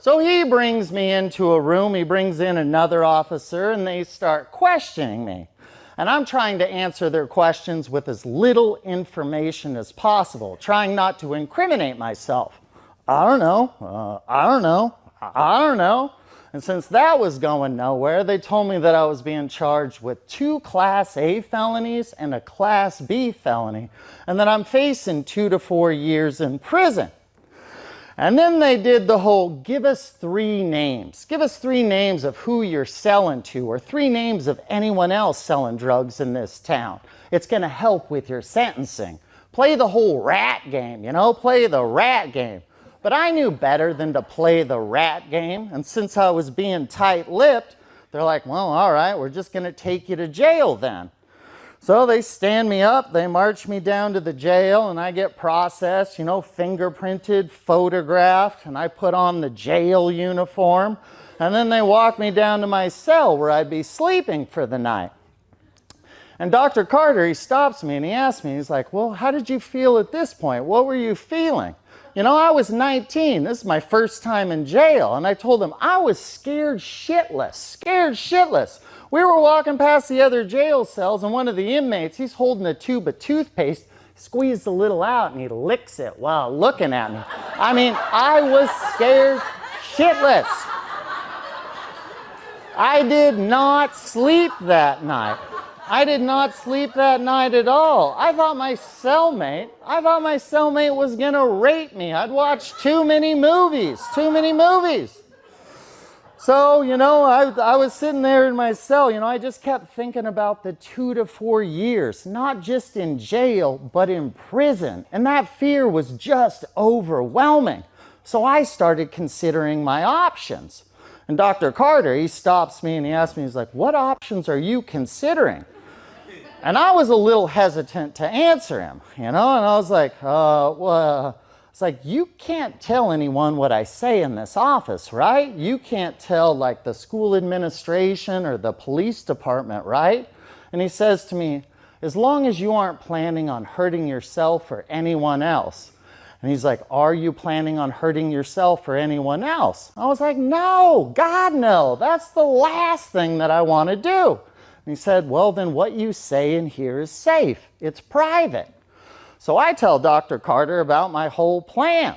So he brings me into a room, he brings in another officer, and they start questioning me. And I'm trying to answer their questions with as little information as possible, trying not to incriminate myself. I don't know. And since that was going nowhere, they told me that I was being charged with 2 Class A felonies and a Class B felony, and that I'm facing 2 to 4 years in prison. And then they did the whole, give us 3 names. Give us 3 names of who you're selling to, or 3 names of anyone else selling drugs in this town. It's going to help with your sentencing. Play the whole rat game, play the rat game. But I knew better than to play the rat game. And since I was being tight-lipped, they're like, well, all right, we're just going to take you to jail then. So they stand me up, they march me down to the jail, and I get processed, fingerprinted, photographed, and I put on the jail uniform. And then they walk me down to my cell where I'd be sleeping for the night. And Dr. Carter, he stops me and he asks me, he's like, well, how did you feel at this point? What were you feeling? I was 19. This is my first time in jail. And I told him I was scared shitless. We were walking past the other jail cells, and one of the inmates, he's holding a tube of toothpaste, squeezed a little out, and he licks it while looking at me. I mean, I was scared shitless. I did not sleep that night. I did not sleep that night at all. I thought my cellmate was gonna rape me. I'd watched too many movies. So, I was sitting there in my cell, I just kept thinking about the 2 to 4 years, not just in jail, but in prison. And that fear was just overwhelming. So I started considering my options. And Dr. Carter, he stops me and he asks me, he's like, what options are you considering? And I was a little hesitant to answer him, and I was like, it's like, you can't tell anyone what I say in this office, right? You can't tell like the school administration or the police department, right? And he says to me, as long as you aren't planning on hurting yourself or anyone else. And he's like, are you planning on hurting yourself or anyone else? I was like, no, God, no. That's the last thing that I want to do. And he said, well, then what you say in here is safe. It's private. So I tell Dr. Carter about my whole plan.